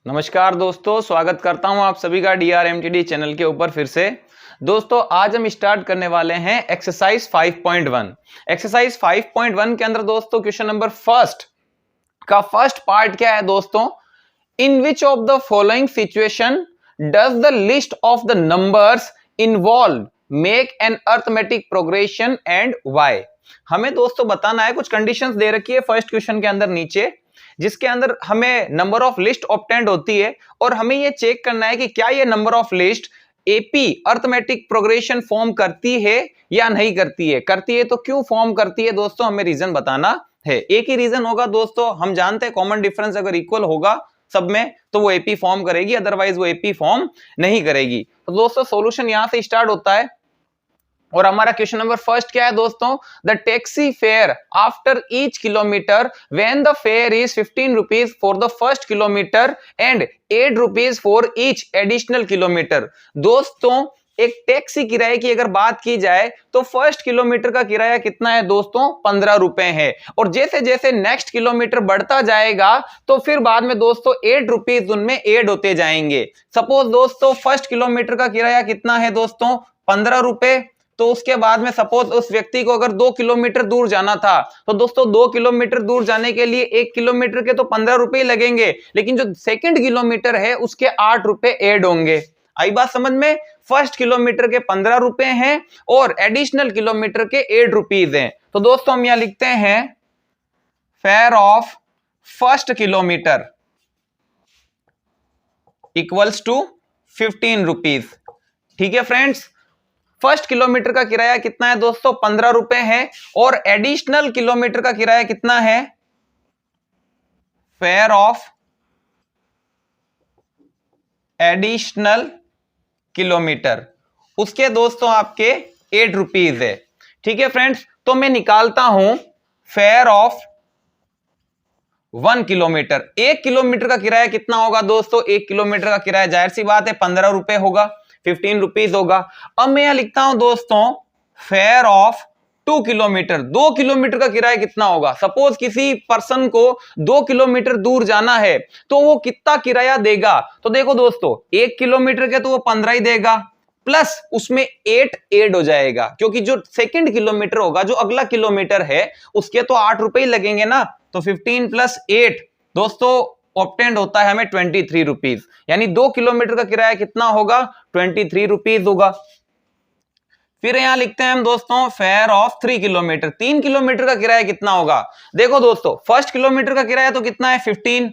नमस्कार दोस्तों, स्वागत करता हूं आप सभी का DRMTD चैनल के ऊपर फिर से। दोस्तों आज हम स्टार्ट करने वाले हैं एक्सरसाइज 5.1। एक्सरसाइज 5.1 के अंदर दोस्तों क्वेश्चन नंबर फर्स्ट का फर्स्ट पार्ट क्या है दोस्तों, in which of the following situation does the list of the numbers involve make an arithmetic progression and why. हमें दोस्तों बताना है, कुछ कंडीशंस दे रखी है फर्स्ट क्वेश्चन के अंदर नीचे, जिसके अंदर हमें नंबर ऑफ लिस्ट ऑब्टेंड होती है और हमें यह चेक करना है कि क्या ये number of list AP arithmetic progression form करती है या नहीं करती है। करती है तो क्यों फॉर्म करती है दोस्तों, हमें रीजन बताना है। एक ही रीजन होगा दोस्तों, हम जानते हैं कॉमन डिफरेंस अगर इक्वल होगा सब में तो वो एपी फॉर्म करेगी, अदरवाइज वो एपी फॉर्म नहीं करेगी। तो दोस्तों सॉल्यूशन यहां से स्टार्ट होता है और हमारा क्वेश्चन नंबर फर्स्ट क्या है दोस्तों, the taxi fare after each kilometre when the fair is 15 rupees for the first kilometre and 8 rupees for each additional kilometre. दोस्तों एक टैक्सी किराए की अगर बात की जाए तो फर्स्ट किलोमीटर का किराया कितना है दोस्तों, 15 रुपए है। और जैसे जैसे नेक्स्ट किलोमीटर बढ़ता जाएगा तो फिर बाद में दोस्तों 8 रुपीज उनमें ऐड होते जाएंगे। सपोज दोस्तों फर्स्ट किलोमीटर का किराया कितना है दोस्तों, 15 रुपए। तो उसके बाद में सपोज उस व्यक्ति को अगर 2 किलोमीटर दूर जाना था तो दोस्तों 2 किलोमीटर दूर जाने के लिए 1 किलोमीटर के तो 15 रुपए लगेंगे, लेकिन जो सेकंड किलोमीटर है उसके 8 रुपए ऐड होंगे। आई बात समझ में, फर्स्ट किलोमीटर के 15 रुपए हैं और एडिशनल किलोमीटर के 8 रुपीज हैं। तो दोस्तों हम यहां लिखते हैं fare of first kilometre equals to 15 rupees. ठीक है फ्रेंड्स, फर्स्ट किलोमीटर का किराया कितना है दोस्तों, 15 रुपए है और एडिशनल किलोमीटर का किराया कितना है, फेयर ऑफ एडिशनल किलोमीटर, उसके दोस्तों आपके 8 रुपीज है। ठीक है फ्रेंड्स, तो मैं निकालता हूं फेयर ऑफ 1 किलोमीटर। 1 किलोमीटर का किराया कितना होगा दोस्तों, 1 किलोमीटर का किराया जाहिर सी बात है 15 रुपए होगा, 15 रुपीज होगा। अब मैं यहां लिखता हूं दोस्तों फेयर ऑफ 2 किलोमीटर। 2 किलोमीटर का किराया कितना होगा, सपोज किसी पर्सन को 2 किलोमीटर दूर जाना है तो वो कितना किराया देगा। तो देखो दोस्तों 1 किलोमीटर के तो वो 15 ही देगा, प्लस उसमें 8 ऐड हो जाएगा, क्योंकि जो सेकंड किलोमीटर होगा, जो अगला किलोमीटर है, उसके तो 8 रुपए ही लगेंगे ना। तो 15 प्लस 8 दोस्तों ऑब्टेंड होता है हमें 23 रुपीज, यानी 2 किलोमीटर का किराया कितना होगा, 23 रुपीज होगा। फिर यहां लिखते हैं हम दोस्तों फेयर ऑफ 3 किलोमीटर। 3 किलोमीटर का किराया कितना होगा, देखो दोस्तों फर्स्ट किलोमीटर का किराया तो कितना है 15,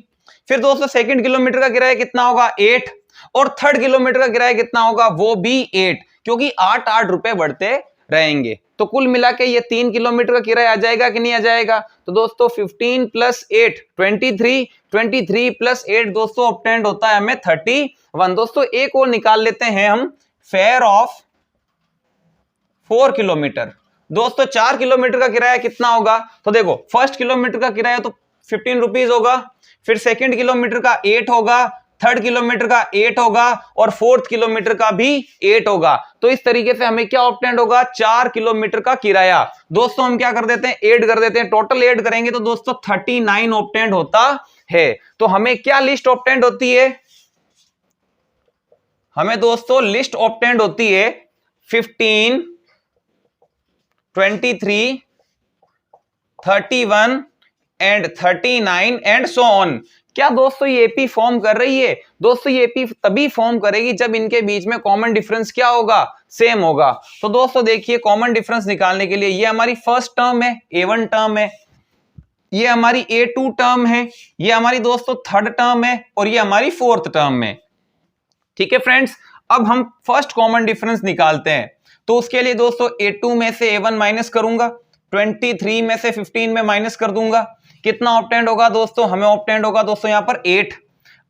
फिर दोस्तों सेकंड किलोमीटर का किराया कितना होगा 8 और थर्ड किलोमीटर का किराया कितना होगा वो भी 8, क्योंकि 8-8 रुपए बढ़ते रहेंगे। तो कुल मिला के ये 3 किलोमीटर का किराया आ जाएगा कि नहीं आ जाएगा। तो दोस्तों 15 प्लस 8 23, 23 प्लस 8 दोस्तों ऑब्टेंड होता है हमें 31। दोस्तों एक और निकाल लेते हैं हम फेयर ऑफ 4 किलोमीटर। दोस्तों 4 किलोमीटर का किराया कितना होगा, तो देखो फर्स्ट किलोमीटर का किराया तो 15 रुपीज होगा, फिर सेकंड किलोमीटर का 8 होगा, थर्ड किलोमीटर का 8 होगा और फोर्थ किलोमीटर का भी 8 होगा। तो इस तरीके से हमें क्या ऑब्टेंड होगा, 4 किलोमीटर का किराया। दोस्तों हम क्या कर देते हैं, ऐड कर देते हैं, टोटल ऐड करेंगे तो दोस्तों 39 ऑब्टेंड होता है। तो हमें क्या लिस्ट ऑब्टेंड होती है, हमें दोस्तों लिस्ट ऑब्टेंड होती है 15, 23, 31 एंड 39 एंड सो ऑन। क्या दोस्तों ये एपी फॉर्म कर रही है, दोस्तों ये एपी तभी फॉर्म करेगी जब इनके बीच में कॉमन डिफरेंस क्या होगा, सेम होगा। तो दोस्तों देखिए कॉमन डिफरेंस निकालने के लिए ये हमारी फर्स्ट टर्म है, A1 टर्म है, ये हमारी A2 टर्म है, ये हमारी दोस्तों थर्ड टर्म है और ये हमारी फोर्थ टर्म है। ठीक है फ्रेंड्स, अब हम फर्स्ट कॉमन डिफरेंस निकालते हैं। तो उसके लिए दोस्तों A2 में से A1 माइनस करूंगा, 23 में से 15 में माइनस कर दूंगा, कितना ऑब्टेंड होगा दोस्तों, हमें ऑब्टेंड होगा दोस्तों यहां पर 8।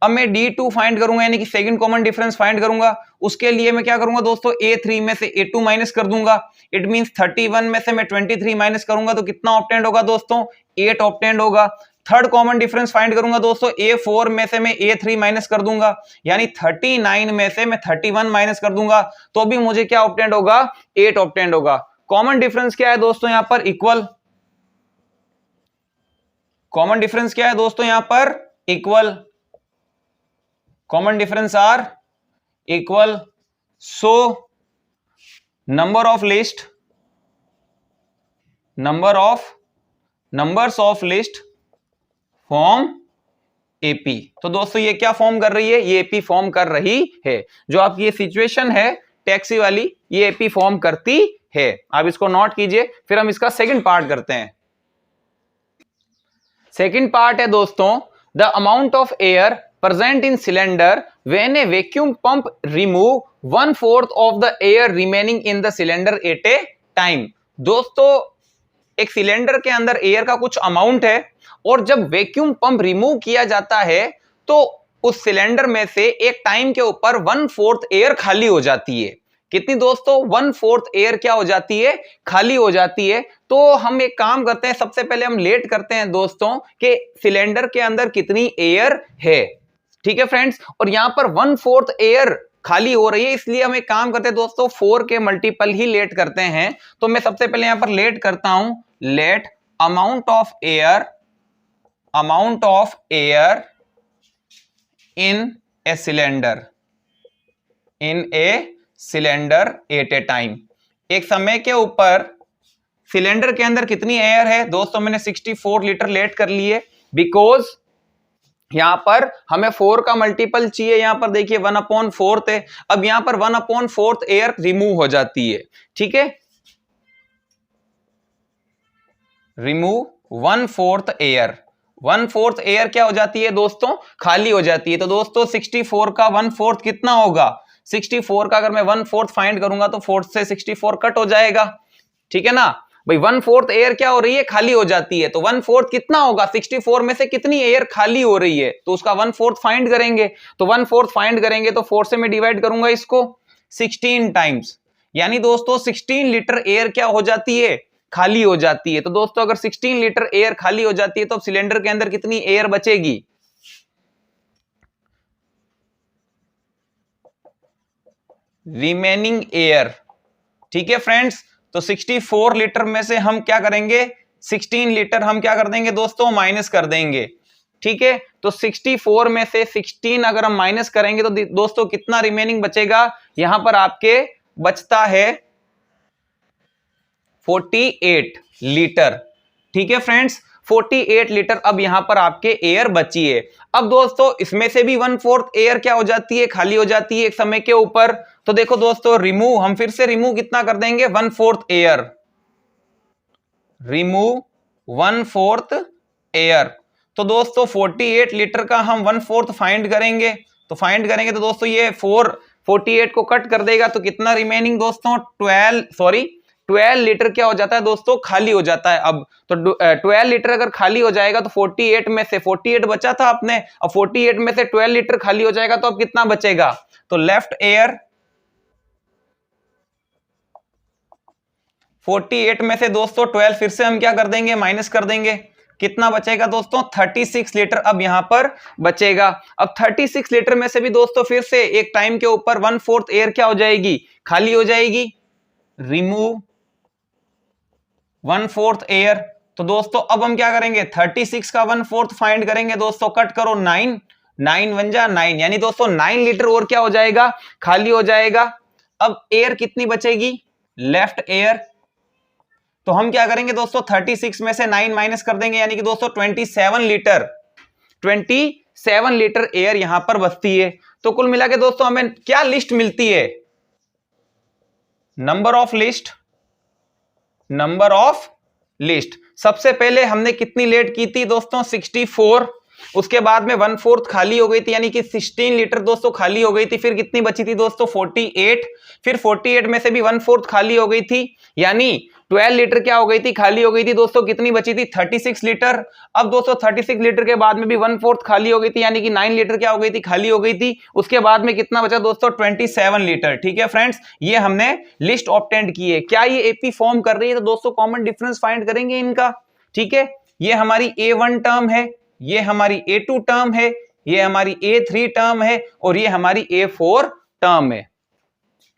अब मैं D2 फाइंड करूंगा, यानी कि सेकंड कॉमन डिफरेंस फाइंड करूंगा। उसके लिए मैं क्या करूंगा दोस्तों, A3 में से A2 माइनस कर दूंगा। इट मींस 31 में से मैं 23 माइनस करूंगा तो कितना ऑब्टेंड होगा दोस्तों, 8 ऑब्टेंड होगा। थर्ड कॉमन डिफरेंस फाइंड करूंगा दोस्तों, A4 में से मैं A3 माइनस कर दूंगा, यानी 39 में से मैं 31 माइनस कर दूंगा तो भी मुझे क्या ऑब्टेंड होगा, 8 ऑब्टेंड होगा। कॉमन डिफरेंस क्या है दोस्तों यहां पर, इक्वल। कॉमन डिफरेंस क्या है दोस्तों यहां पर, equal. Common difference are equal, so numbers of list form AP. तो दोस्तों ये क्या फॉर्म कर रही है, ये एपी फॉर्म कर रही है। जो आपकी ये सिचुएशन है टैक्सी वाली, ये एपी फॉर्म करती है। आप इसको नोट कीजिए। फिर हम इसका सेकंड पार्ट करते हैं। सेकंड पार्ट है दोस्तों, the amount of air present in cylinder when a vacuum pump remove 1/4 of the air remaining in the cylinder at a time। दोस्तों एक सिलेंडर के अंदर एयर का कुछ अमाउंट है और जब वैक्यूम पंप रिमूव किया जाता है तो उस सिलेंडर में से एक टाइम के ऊपर 1/4 एयर खाली हो जाती है। कितनी दोस्तों, 1/4 एयर क्या हो जाती है, खाली हो जाती है। तो हम एक काम करते हैं, सबसे पहले हम लेट करते हैं दोस्तों कि सिलेंडर के अंदर कितनी एयर है। ठीक है फ्रेंड्स, और यहां पर 1/4 एयर खाली हो रही है, इसलिए हम एक काम करते हैं दोस्तों 4 के मल्टीपल ही लेट करते हैं। तो मैं सबसे पहले यहां पर लेट करता हूं, let amount of air in a cylinder at a time. एक समय के ऊपर सिलेंडर के अंदर कितनी एयर है दोस्तों, मैंने 64 लीटर लेट कर लिए, बिकॉज यहां पर हमें 4 का मल्टीपल चाहिए। यहां पर देखिए 1/4 है। अब यहां पर 1/4 एयर रिमूव हो जाती है। ठीक है, रिमूव 1/4 एयर, 1/4 एयर क्या हो जाती है दोस्तों, खाली हो जाती है। तो दोस्तों 64 का 1/4 कितना होगा, 64 का अगर मैं 1/4 फाइंड करूंगा तो 4 से 64 कट हो जाएगा। ठीक है ना भाई, 1/4 एयर क्या हो रही है, खाली हो जाती है। तो 1/4 कितना होगा, 64 में से कितनी एयर खाली हो रही है, तो उसका 1/4 फाइंड करेंगे। तो 1/4 फाइंड करेंगे तो 4 से मैं डिवाइड करूंगा इसको 16 टाइम्स, यानी दोस्तों 16 लीटर एयर क्या हो जाती है, खाली हो जाती है। तो दोस्तों अगर 16 लीटर एयर खाली हो जाती है तो सिलेंडर के अंदर कितनी एयर बचेगी, रिमेनिंग एयर। ठीक है फ्रेंड्स, तो 64 लीटर में से हम क्या करेंगे, 16 लीटर हम क्या कर देंगे दोस्तों, माइनस कर देंगे। ठीक है, तो 64 में से 16 अगर हम माइनस करेंगे तो दोस्तों कितना रिमेनिंग बचेगा, यहां पर आपके बचता है 48 लीटर। ठीक है फ्रेंड्स, 48 लीटर अब यहां पर आपके एयर बची है। अब दोस्तों इसमें से भी 1/4 एयर क्या हो जाती है, खाली हो जाती है एक समय के ऊपर। तो देखो दोस्तों रिमूव, हम फिर से रिमूव कितना कर देंगे, 1/4 एयर, रिमूव 1/4 एयर। तो दोस्तों 48 लीटर का हम 1/4 फाइंड करेंगे। तो फाइंड करेंगे तो दोस्तों ये 48 को कट कर देगा तो कितना रिमेनिंग दोस्तों, 12 लीटर क्या हो जाता है दोस्तों, खाली हो जाता है। अब तो 12 लीटर अगर खाली हो जाएगा तो 48 में से 48 बचा था अपने, अब 48 में से 12 लीटर खाली हो जाएगा तो अब कितना बचेगा, तो लेफ्ट एयर 48 में से दोस्तों 12 फिर से हम क्या कर देंगे, माइनस कर देंगे। कितना बचेगा दोस्तों, 36 लीटर अब यहां पर बचेगा। अब 36 लीटर में से भी दोस्तों फिर से एक टाइम के ऊपर 1/4 एयर क्या हो जाएगी, खाली हो जाएगी, रिमूव 1/4 एयर। तो दोस्तों अब हम क्या करेंगे, 36 का 1/4 फाइंड करेंगे दोस्तों, कट करो 9 1 जा 9, यानी दोस्तों 9 लीटर और क्या हो जाएगा, खाली हो जाएगा। अब एयर कितनी बचेगी, लेफ्ट एयर। तो हम क्या करेंगे दोस्तों, 36 में से 9 माइनस कर देंगे, यानी कि दोस्तों 27 लीटर एयर यहां पर बचती है। तो कुल मिला के दोस्तों हमें क्या लिस्ट मिलती है, नंबर ऑफ लिस्ट। सबसे पहले हमने कितनी लेट की थी दोस्तों, 64, उसके बाद में 1/4 खाली हो गई थी, यानी कि 16 लीटर दोस्तों खाली हो गई थी। फिर कितनी बची थी दोस्तों, 48, फिर 48 में से भी 1/4 खाली हो गई थी, यानी 12 लीटर क्या हो गई थी, खाली हो गई थी दोस्तों। कितनी बची थी, 36 लीटर। अब दोस्तों 36 लीटर के बाद में भी 1/4 खाली हो गई थी, यानी कि 9 लीटर क्या हो गई थी, खाली हो गई थी। उसके बाद में कितना बचा दोस्तों, 27 लीटर। ठीक है फ्रेंड्स, ये हमने लिस्ट ऑब्टेंड की है। क्या ये एपी फॉर्म कर रही है, तो दोस्तों कॉमन डिफरेंस फाइंड करेंगे इनका। ठीक है, ये हमारी A1 टर्म है, ये हमारी A2 टर्म है, ये हमारी A3 टर्म है और ये हमारी A4 टर्म है।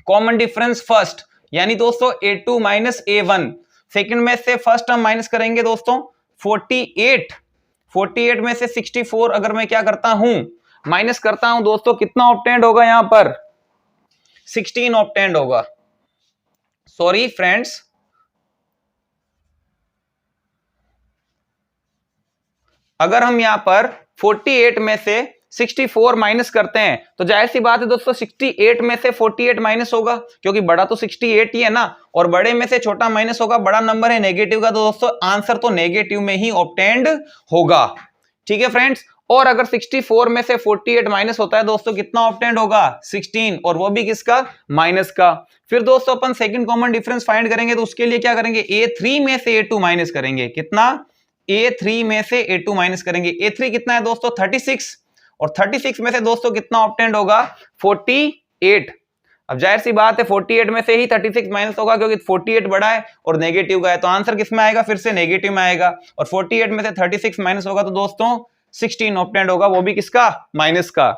कॉमन डिफरेंस फर्स्ट, यानी दोस्तों A2 माइनस A1। सेकंड में से फर्स्ट टर्म माइनस करेंगे दोस्तों 48 में से 64 अगर मैं क्या करता हूं, माइनस करता हूं दोस्तों, कितना ऑब्टेंड होगा यहां पर? 16 ऑब्टेंड होगा। सॉरी फ्रेंड्स, अगर हम यहां पर 48 में से 64 माइनस करते हैं तो जाहिर सी बात है दोस्तों 68 में से 48 माइनस होगा, क्योंकि बड़ा तो 68 ही है ना, और बड़े में से छोटा माइनस होगा, बड़ा नंबर है नेगेटिव का, तो दोस्तों आंसर तो नेगेटिव में ही ऑब्टेंड होगा। ठीक है फ्रेंड्स, और अगर 64 में से 48 माइनस होता है दोस्तों, कितना ऑब्टेंड होगा? 16, और वो भी किसका? माइनस का। फिर दोस्तों अपन सेकंड कॉमन डिफरेंस फाइंड करेंगे, तो उसके लिए क्या करेंगे? A3 में से A2 माइनस करेंगे। कितना? A3 में से A2 माइनस करेंगे। A3 कितना है दोस्तों? 36, और 36 में से दोस्तों कितना ऑब्टेंड होगा? 48। अब जाहिर सी बात है 48 में से ही 36 माइनस होगा, क्योंकि 48 बड़ा है और नेगेटिव का है, तो आंसर किस में आएगा? फिर से नेगेटिव में आएगा। और 48 में से 36 माइनस होगा तो दोस्तों 16 ऑब्टेंड होगा, वो भी किसका? माइनस का।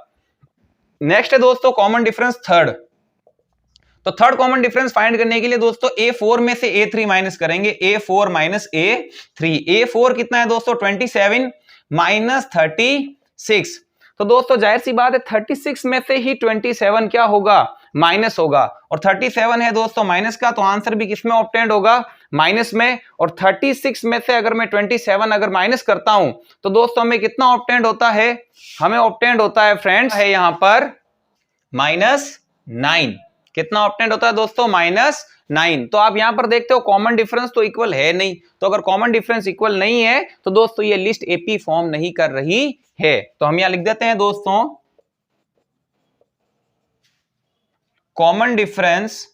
नेक्स्ट है दोस्तों कॉमन डिफरेंस थर्ड। तो थर्ड कॉमन डिफरेंस फाइंड करने के लिए दोस्तों A4 में से A3 माइनस करेंगे। A4 minus A3। A4 कितना है दोस्तों? 27 माइनस 36। तो दोस्तों जाहिर सी बात है 36 में से ही 27 क्या होगा? माइनस होगा, और 37 है दोस्तों माइनस का, तो आंसर भी किसमें ऑब्टेंड होगा? माइनस में। और 36 में से अगर मैं 27 अगर माइनस करता हूं तो दोस्तों हमें कितना ऑब्टेंड होता है? हमें ऑब्टेंड होता है फ्रेंड्स है यहां पर -9। कितना ऑब्टेंड होता है दोस्तों? -9। तो आप यहां पर देखते हो कॉमन डिफरेंस तो इक्वल है नहीं, तो अगर कॉमन डिफरेंस इक्वल नहीं है तो दोस्तों ये लिस्ट एपी फॉर्म नहीं कर रही है। तो हम यहां लिख देते हैं दोस्तों, common difference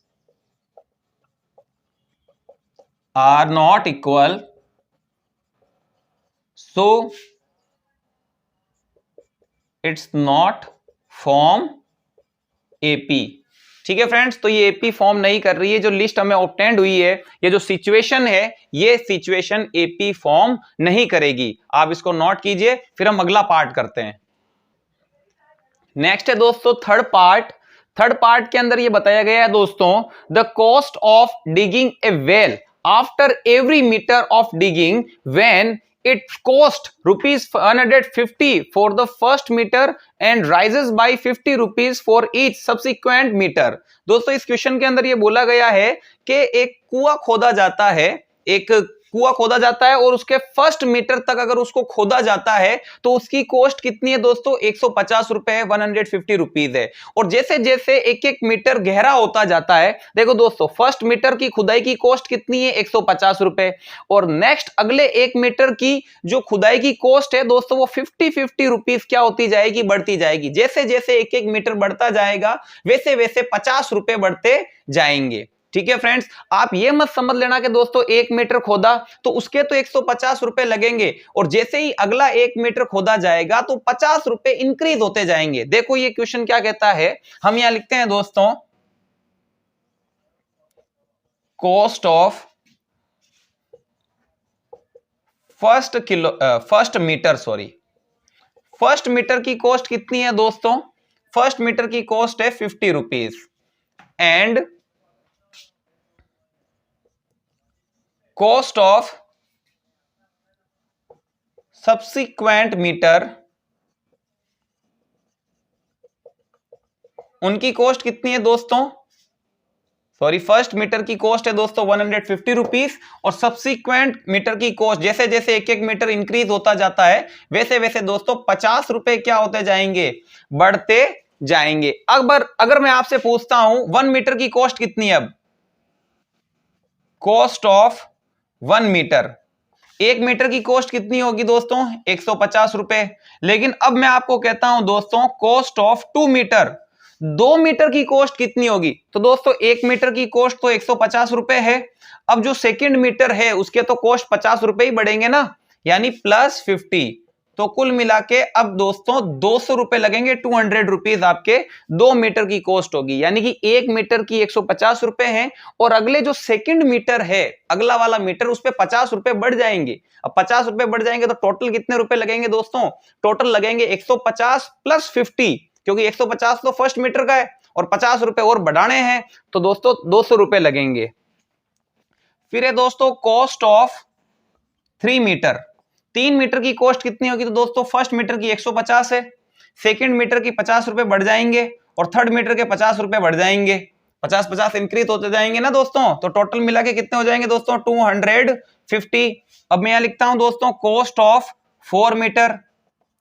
are not equal, so it's not form AP. ठीक है फ्रेंड्स, तो ये एपी फॉर्म नहीं कर रही है, जो लिस्ट हमें ऑब्टेंड हुई है, ये जो सिचुएशन है, ये सिचुएशन एपी फॉर्म नहीं करेगी। आप इसको नोट कीजिए, फिर हम अगला पार्ट करते हैं। नेक्स्ट है दोस्तों थर्ड पार्ट। थर्ड पार्ट के अंदर ये बताया गया है दोस्तों, the cost of digging a well after every metre of digging when it cost rupees 150 for the first meter and rises by 50 rupees for each subsequent meter। दोस्तों इस question के अंदर ये बोला गया है कि एक कुआं खोदा जाता है, एक कुआं खोदा जाता है और उसके फर्स्ट मीटर तक अगर उसको खोदा जाता है तो उसकी कॉस्ट कितनी है दोस्तों? 150 रुपए है, 150 रुपीज है। और जैसे जैसे एक एक मीटर गहरा होता जाता है, देखो दोस्तों फर्स्ट मीटर की खुदाई की कॉस्ट कितनी है? 150 रुपए, और नेक्स्ट अगले एक मीटर की जो खुदाई की कॉस्ट है दोस्तों वो 50 रुपीज क्या होती जाएगी? बढ़ती जाएगी। जैसे जैसे एक एक मीटर बढ़ता जाएगा वैसे वैसे 50 रुपए बढ़ते जाएंगे। ठीक है फ्रेंड्स, आप ये मत समझ लेना कि दोस्तों एक मीटर खोदा तो उसके तो 150 रुपए लगेंगे, और जैसे ही अगला एक मीटर खोदा जाएगा तो 50 रुपए इंक्रीज होते जाएंगे। देखो ये क्वेश्चन क्या कहता है, हम यहां लिखते हैं दोस्तों, कॉस्ट ऑफ फर्स्ट मीटर की कॉस्ट कितनी है दोस्तों? फर्स्ट मीटर की कॉस्ट है 50 rupees, and cost of subsequent metre, उनकी कॉस्ट कितनी है दोस्तों? सॉरी, फर्स्ट मीटर की कॉस्ट है दोस्तों 150 रुपीज, और सब्सिक्वेंट मीटर की कॉस्ट जैसे जैसे एक एक मीटर इंक्रीज होता जाता है वैसे वैसे दोस्तों 50 रुपए क्या होते जाएंगे? बढ़ते जाएंगे। अगर मैं आपसे पूछता हूं 1 मीटर की कॉस्ट कितनी है? अब कॉस्ट ऑफ 1 मीटर, एक मीटर की कॉस्ट कितनी होगी दोस्तों? 150 रुपए। लेकिन अब मैं आपको कहता हूं दोस्तों कॉस्ट ऑफ 2 मीटर, 2 मीटर की कॉस्ट कितनी होगी? तो दोस्तों एक मीटर की कॉस्ट तो 150 रुपए है, अब जो सेकंड मीटर है उसके तो कॉस्ट 50 रुपए ही बढ़ेंगे ना, यानी +50। तो कुल मिला के अब दोस्तों 200 रुपए लगेंगे, 200 रुपीज आपके 2 मीटर की कॉस्ट होगी, यानी कि एक मीटर की 150 रुपए है, और अगले जो सेकंड मीटर है, अगला वाला मीटर, उस पे 50 रुपए बढ़ जाएंगे। अब 50 रुपए बढ़ जाएंगे तो टोटल कितने रुपए लगेंगे दोस्तों? टोटल लगेंगे 150 + 50, क्योंकि 150 तो फर्स्ट मीटर का है और 50 रुपए और बढ़ाने हैं, तो दोस्तों 200 रुपए लगेंगे। फिर है दोस्तों कॉस्ट ऑफ 3 मीटर, 3 मीटर की कॉस्ट कितनी होगी? तो दोस्तों फर्स्ट मीटर की 150 है, सेकंड मीटर की 50 रुपए बढ़ जाएंगे और थर्ड मीटर के 50 रुपए बढ़ जाएंगे, 50-50 इंक्रीज होते जाएंगे ना दोस्तों। तो टोटल मिला के कितने हो जाएंगे दोस्तों? 250। अब मैं यहां लिखता हूं दोस्तों कॉस्ट ऑफ 4 मीटर।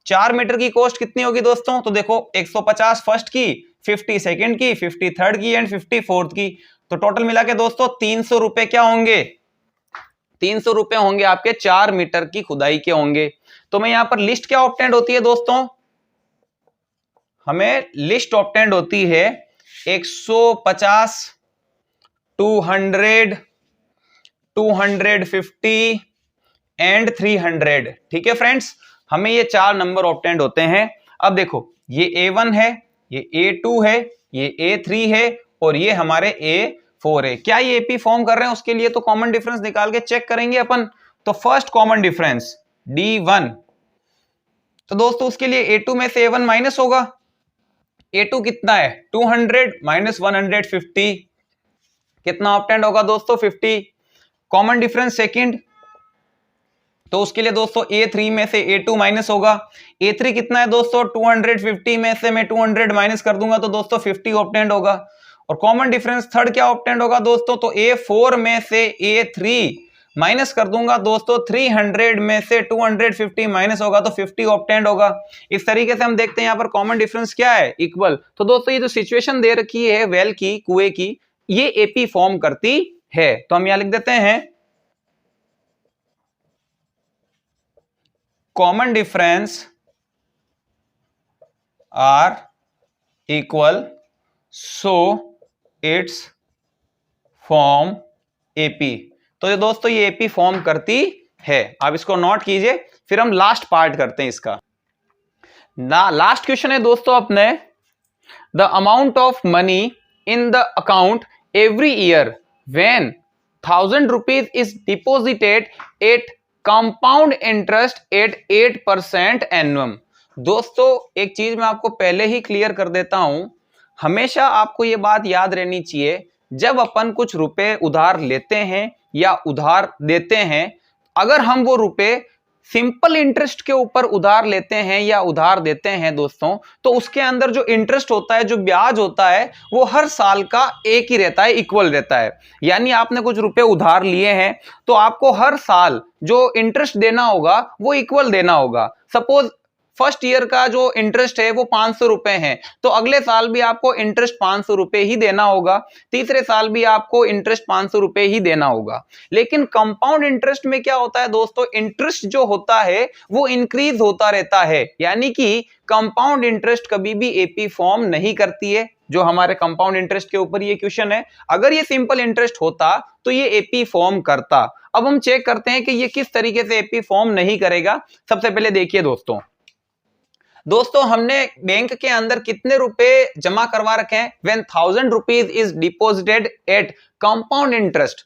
4 मीटर की कॉस्ट कितनी होगी दोस्तों? तो देखो 150 फर्स्ट की, 50 सेकंड की, 50 थर्ड की एंड 50 फोर्थ की। तो टोटल मिला के दोस्तों 300 रुपए क्या होंगे? 300 रुपए होंगे आपके 4 मीटर की खुदाई के होंगे। तो मैं यहां पर लिस्ट क्या ऑब्टेंड होती है दोस्तों? हमें लिस्ट ऑब्टेंड होती है 150, 200, 250 एंड 300। ठीक है फ्रेंड्स, हमें ये 4 नंबर ऑब्टेंड होते हैं। अब देखो ये A1 है, ये A2 है, ये A3 है और ये हमारे A4 है। क्या ये AP फॉर्म कर रहे हैं? उसके लिए तो कॉमन डिफरेंस निकाल के चेक करेंगे अपन। तो फर्स्ट कॉमन डिफरेंस D1, तो दोस्तों उसके लिए A2 में से A1 माइनस होगा। A2 कितना है? 200 माइनस 150, कितना ऑब्टेंड होगा दोस्तों? 50। कॉमन डिफरेंस सेकंड, तो उसके लिए दोस्तों A3 में से A2 माइनस होगा। A3 कितना है दोस्तों? 250 में से मैं 200 माइनस कर दूंगा तो दोस्तों 50 ऑब्टेंड होगा। और कॉमन डिफरेंस थर्ड क्या ऑब्टेंड होगा दोस्तों? तो A4 में से A3 माइनस कर दूंगा दोस्तों, 300 में से 250 माइनस होगा तो 50 ऑब्टेंड होगा। इस तरीके से हम देखते हैं यहाँ पर कॉमन डिफरेंस क्या है? इक्वल। तो दोस्तों ये जो सिचुएशन दे रखी है वेल की, कुएं की, ये एपी फॉर्म करती है। तो हम यहां लिख देते हैं common difference are equal, so it's form AP. तो ये दोस्तों ये एपी फॉर्म करती है, आप इसको नोट कीजिए। फिर हम लास्ट पार्ट करते हैं इसका। लास्ट क्वेश्चन है दोस्तों अपने, the amount of money in the account every year when 1000 rupees is deposited at compound interest at 8% annum. दोस्तों एक चीज मैं आपको पहले ही क्लियर कर देता हूं, हमेशा आपको यह बात याद रहनी चाहिए, जब अपन कुछ रुपए उधार लेते हैं या उधार देते हैं, अगर हम वो रुपए सिंपल इंटरेस्ट के ऊपर उधार लेते हैं या उधार देते हैं दोस्तों, तो उसके अंदर जो इंटरेस्ट होता है, जो ब्याज होता है, वो हर साल का एक ही रहता है, इक्वल रहता है। यानी आपने कुछ रुपए उधार लिए हैं तो आपको हर साल जो इंटरेस्ट देना होगा वो इक्वल देना होगा। सपोज फर्स्ट ईयर का जो इंटरेस्ट है वो 500 रुपए है, तो अगले साल भी आपको इंटरेस्ट 500 रुपए ही देना होगा, तीसरे साल भी आपको इंटरेस्ट 500 रुपए ही देना होगा। लेकिन कंपाउंड इंटरेस्ट में क्या होता है दोस्तों? इंटरेस्ट जो होता है वो इंक्रीज होता रहता है, यानी कि कंपाउंड इंटरेस्ट कभी भी एपी फॉर्म नहीं करती है। जो हमारे कंपाउंड इंटरेस्ट के ऊपर ये क्वेश्चन है, अगर ये सिंपल इंटरेस्ट होता तो ये एपी फॉर्म करता। अब हम चेक करते हैं कि ये किस तरीके से एपी फॉर्म नहीं करेगा। सबसे पहले देखिए दोस्तों हमने बैंक के अंदर कितने रुपए जमा करवा रखे हैं? When 1000 rupees is deposited at compound interest,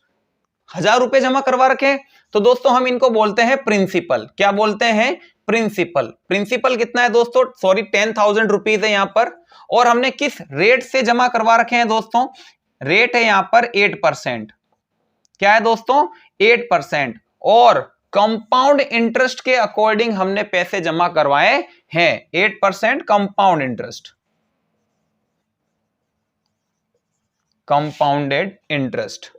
1000 रुपए जमा करवा रखे हैं, तो दोस्तों हम इनको बोलते हैं प्रिंसिपल। क्या बोलते हैं? प्रिंसिपल। प्रिंसिपल कितना है दोस्तों? सॉरी 10,000 रुपीज है यहां पर। और हमने किस रेट से जमा करवा रखे हैं दोस्तों? रेट है यहां पर 8%। क्या है दोस्तों? 8%। और कंपाउंड इंटरेस्ट के अकॉर्डिंग हमने पैसे जमा करवाए हैं, 8% कंपाउंड इंटरेस्ट, कंपाउंडेड इंटरेस्ट।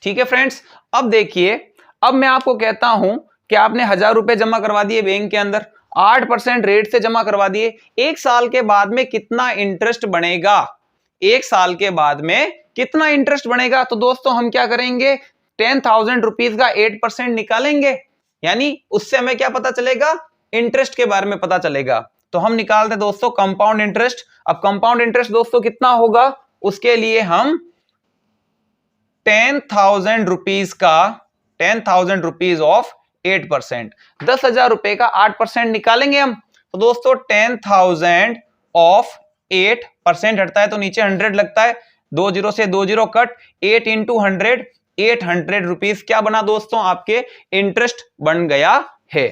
ठीक है फ्रेंड्स, अब देखिए, अब मैं आपको कहता हूं कि आपने 1000 रुपए जमा करवा दिए बैंक के अंदर, 8% रेट से जमा करवा दिए। एक साल के बाद में कितना इंटरेस्ट बनेगा? एक साल के बाद में कितना इंटरेस्ट बनेगा? तो दोस्तों हम क्या करेंगे? 10,000 रुपीज का 8% निकालेंगे, यानी उससे हमें क्या पता चलेगा? इंटरेस्ट के बारे में पता चलेगा। तो हम निकालते दोस्तों कंपाउंड इंटरेस्ट। अब कंपाउंड इंटरेस्ट दोस्तों कितना होगा? उसके लिए हम 10,000 रुपीज का 10,000 रुपीज ऑफ 8%, 10,000 रुपए का 8% निकालेंगे हम। तो दोस्तों 10,000 ऑफ 8% हटता है तो नीचे 100 लगता है, 2 जीरो से 2 जीरो कट, 8 इंटू 100, 800 रुपीज क्या बना दोस्तों? आपके इंटरेस्ट बन गया है।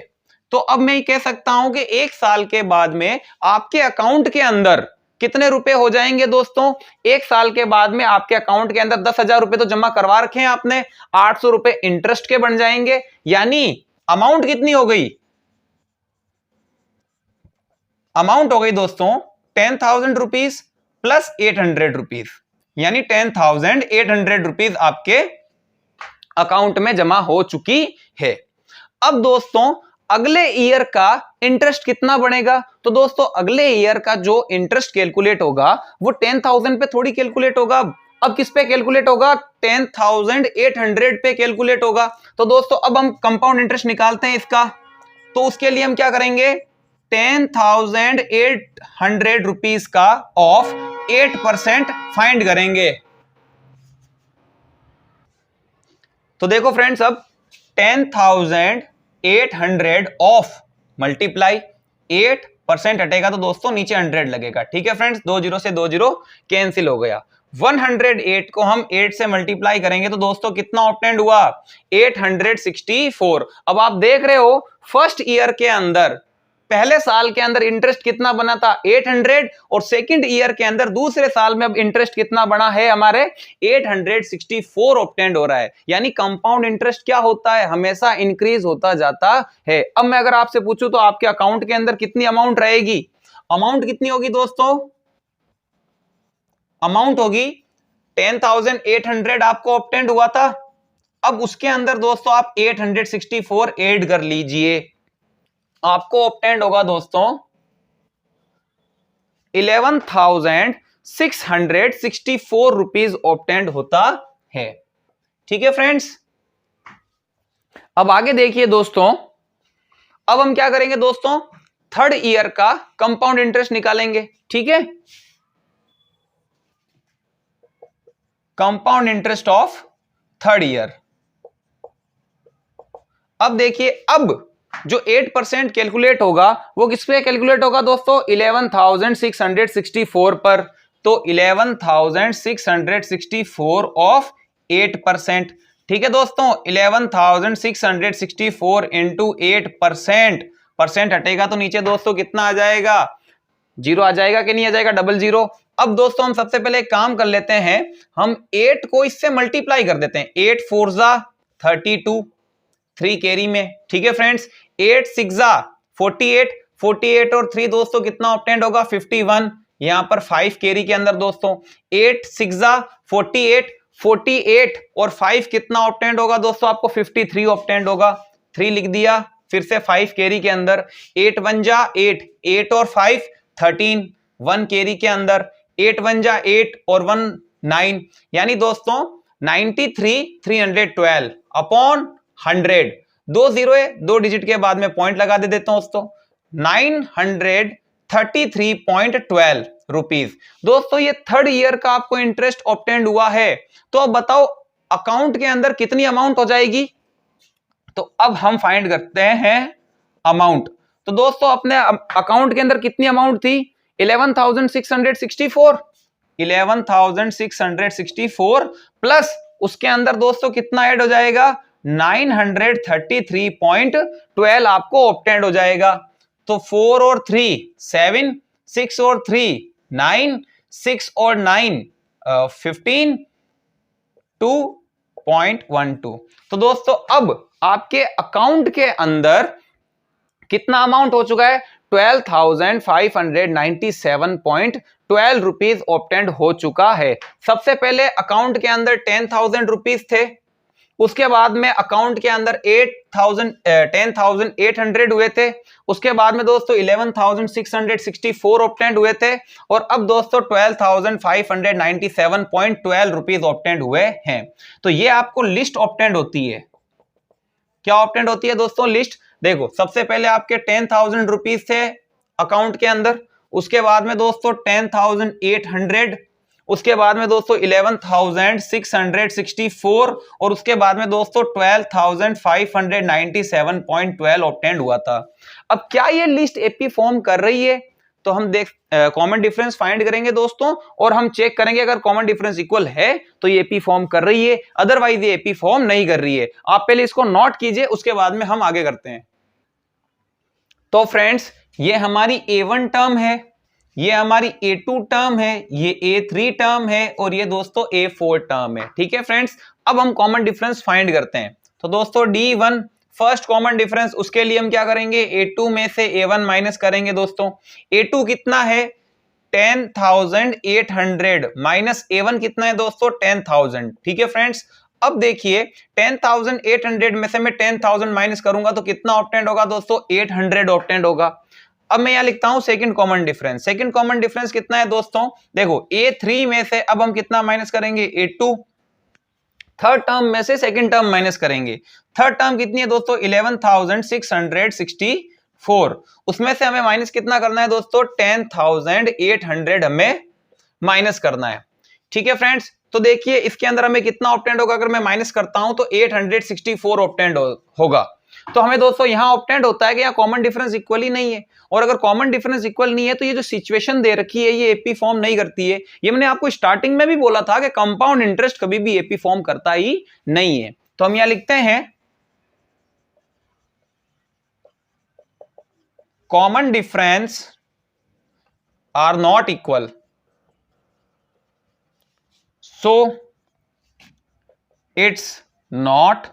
तो अब मैं कह सकता हूं कि एक साल के बाद में आपके अकाउंट के अंदर कितने रुपए हो जाएंगे दोस्तों? एक साल के बाद में आपके अकाउंट के अंदर 10,000 रुपए तो जमा करवा रखे हैं आपने, 800 रुपए इंटरेस्ट के बन जाएंगे, यानी अमाउंट कितनी हो गई? अमाउंट हो गई दोस्तों 10,000 रुपीज प्लस 800 रुपीज, यानी 10,800 रुपीज आपके अकाउंट में जमा हो चुकी है। अब दोस्तों अगले ईयर का इंटरेस्ट कितना बनेगा? तो दोस्तों अगले ईयर का जो इंटरेस्ट कैलकुलेट होगा वो 10,000 पे थोड़ी कैलकुलेट होगा। अब किस पे कैलकुलेट होगा? 10,800 पे कैलकुलेट होगा। तो दोस्तों अब हम कंपाउंड इंटरेस्ट निकालते हैं इसका। तो उसके लिए हम क्या करेंगे? 10,800 रुपीज का ऑफ 8% फाइंड करेंगे। तो देखो फ्रेंड्स, अब 10,800 ऑफ मल्टीप्लाई 8% हटेगा तो दोस्तों नीचे 100 लगेगा। ठीक है फ्रेंड्स, 2 जीरो से 2 जीरो कैंसिल हो गया। 108 को हम 8 से मल्टीप्लाई करेंगे तो दोस्तों कितना ऑब्टेंड हुआ? 864। अब आप देख रहे हो फर्स्ट ईयर के अंदर, पहले साल के अंदर इंटरेस्ट कितना बना था? 800, और सेकंड ईयर के अंदर दूसरे साल में अब इंटरेस्ट कितना बना है हमारे? 864 ऑब्टेंड हो रहा है। यानी कंपाउंड इंटरेस्ट क्या होता है? हमेशा इंक्रीज होता जाता है। अब मैं अगर आपसे पूछूं तो आपके अकाउंट के अंदर कितनी अमाउंट रहेगी? अमाउंट कितनी होगी दोस्तों? अमाउंट होगी 10,800 आपको ऑब्टेंड हुआ था। अब उसके अंदर दोस्तों आप 864 ऐड कर लीजिए, आपको ऑब्टेंड होगा दोस्तों 11,664 रुपीज ऑब्टेंड होता है। ठीक है फ्रेंड्स, अब आगे देखिए दोस्तों, अब हम क्या करेंगे दोस्तों? थर्ड ईयर का कंपाउंड इंटरेस्ट निकालेंगे। ठीक है, compound interest of third year. अब देखिए, अब जो 8% कैलकुलेट होगा वो किस पे कैलकुलेट होगा दोस्तों? 11,664 पर। तो 11,664 ऑफ 8%। ठीक है दोस्तों, 11,664 इंटू 8%, परसेंट हटेगा तो नीचे दोस्तों कितना आ जाएगा? जीरो आ जाएगा कि नहीं आ जाएगा? Double zero. अब दोस्तों हम सबसे पहले एक काम कर लेते हैं, हम 8 को इससे मल्टीप्लाई कर देते हैं। 8 4 जा 32, 3 कैरी में। ठीक है फ्रेंड्स, 8 6 जा 48, 48 और 3 दोस्तों कितना ऑब्टेंड होगा? 51। यहां पर 5 कैरी के अंदर दोस्तों 8 6 जा 48, 48 और 5 कितना ऑब्टेंड होगा दोस्तों? आपको 53 ऑब्टेंड होगा। 3 लिख दिया, फिर से 5 कैरी के अंदर 8 1 जा 8, 8 और 5 13, 1 कैरी के अंदर 8 1 जा 8 और 1 9, यानी दोस्तों 93,312 अपॉन 100। 2 जीरो है, 2 डिजिट के बाद में पॉइंट लगा दे देता हूं दोस्तों। 933.12 रुपीज दोस्तों ये थर्ड ईयर का आपको इंटरेस्ट ऑब्टेंड हुआ है। तो अब बताओ अकाउंट के अंदर कितनी अमाउंट हो जाएगी? तो अब हम फाइंड करते हैं अमाउंट। तो दोस्तों अपने अकाउंट के अंदर कितनी अमाउंट थी? 11,664। 11,664 प्लस उसके अंदर दोस्तों कितना ऐड हो जाएगा? 933.12 आपको ऑब्टेंड हो जाएगा। तो 4 और 3 7, 6 और 3 9, 6 और 9 15, 2.12। तो दोस्तों अब आपके अकाउंट के अंदर कितना अमाउंट हो चुका है? 12,597.12 रुपीज ऑब्टेंड हो चुका है। सबसे पहले अकाउंट के अंदर 10,000 रुपीज थे, उसके बाद में अकाउंट के अंदर 10,800 हुए थे, उसके बाद में दोस्तों 11,664 ऑब्टेंड हुए थे, और अब दोस्तों 12,597.12 रुपीज ऑब्टेंड हुए हैं। तो ये आपको लिस्ट ऑब्टेंड होती है। क्या ऑब्टेंड होती है दोस्तों? लिस्ट। देखो सबसे पहले आपके 10,000 रुपीज थे अकाउंट के अंदर, उसके बाद में दोस्तों 10,800, उसके बाद में दोस्तों 11,664 और उसके बाद में दोस्तों 12,597.12 ऑब्टेंड हुआ था। अब क्या ये लिस्ट एपी फॉर्म कर रही है? तो हम देख कॉमन डिफरेंस फाइंड करेंगे दोस्तों, और हम चेक करेंगे अगर कॉमन डिफरेंस इक्वल है तो ये एपी फॉर्म कर रही है, अदरवाइज ये एपी फॉर्म नहीं कर रही है। आप पहले इसको नोट कीजिए, उसके बाद में हम आगे करते हैं। तो फ्रेंड्स ये हमारी A1 टर्म है, ये हमारी A2 टर्म है, ये A3 टर्म है, और ये दोस्तों A4 टर्म है। ठीक है फ्रेंड्स, अब हम कॉमन डिफरेंस फाइंड करते हैं। तो दोस्तों D1 फर्स्ट कॉमन डिफरेंस, उसके लिए हम क्या करेंगे, A2 में से A1 माइनस करेंगे दोस्तों। A2 कितना है 10,800 माइनस A1 कितना है दोस्तों 10,000। ठीक है फ्रेंड्स, अब देखिए 10,800 में से मैं 10,000 माइनस करूंगा तो कितना ऑब्टेंड होगा दोस्तों 800 ऑब्टेंड होगा। अब मैं यहां लिखता हूं second common difference. Second common difference कितना है दोस्तों, देखो A3 में से अब हम कितना माइनस करेंगे A2, थर्ड टर्म में से सेकंड टर्म माइनस करेंगे। थर्ड टर्म कितनी है दोस्तों 11,664, उसमें से हमें माइनस कितना करना है दोस्तों 10,800 हमें माइनस करना है। ठीक है फ्रेंड्स, तो देखिए इसके अंदर हमें कितना ऑब्टेंड होगा, अगर मैं माइनस करता हूं तो 864 ऑब्टेंड होगा। तो हमें दोस्तों यहां ऑब्टेंड होता है कि यहां कॉमन डिफरेंस इक्वल ही नहीं है, और अगर कॉमन डिफरेंस इक्वल नहीं है तो ये जो सिचुएशन दे रखी है ये एपी फॉर्म नहीं करती है। ये मैंने आपको स्टार्टिंग में भी बोला था कि कंपाउंड इंटरेस्ट कभी भी एपी फॉर्म करता ही नहीं है। तो हम यहां लिखते हैं common difference are not equal, so it's not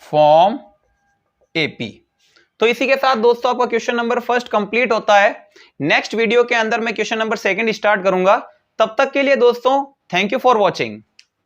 form AP। तो इसी के साथ दोस्तों आपका क्वेश्चन नंबर फर्स्ट कंप्लीट होता है। नेक्स्ट वीडियो के अंदर मैं क्वेश्चन नंबर सेकंड स्टार्ट करूंगा। तब तक के लिए दोस्तों थैंक यू फॉर वॉचिंग।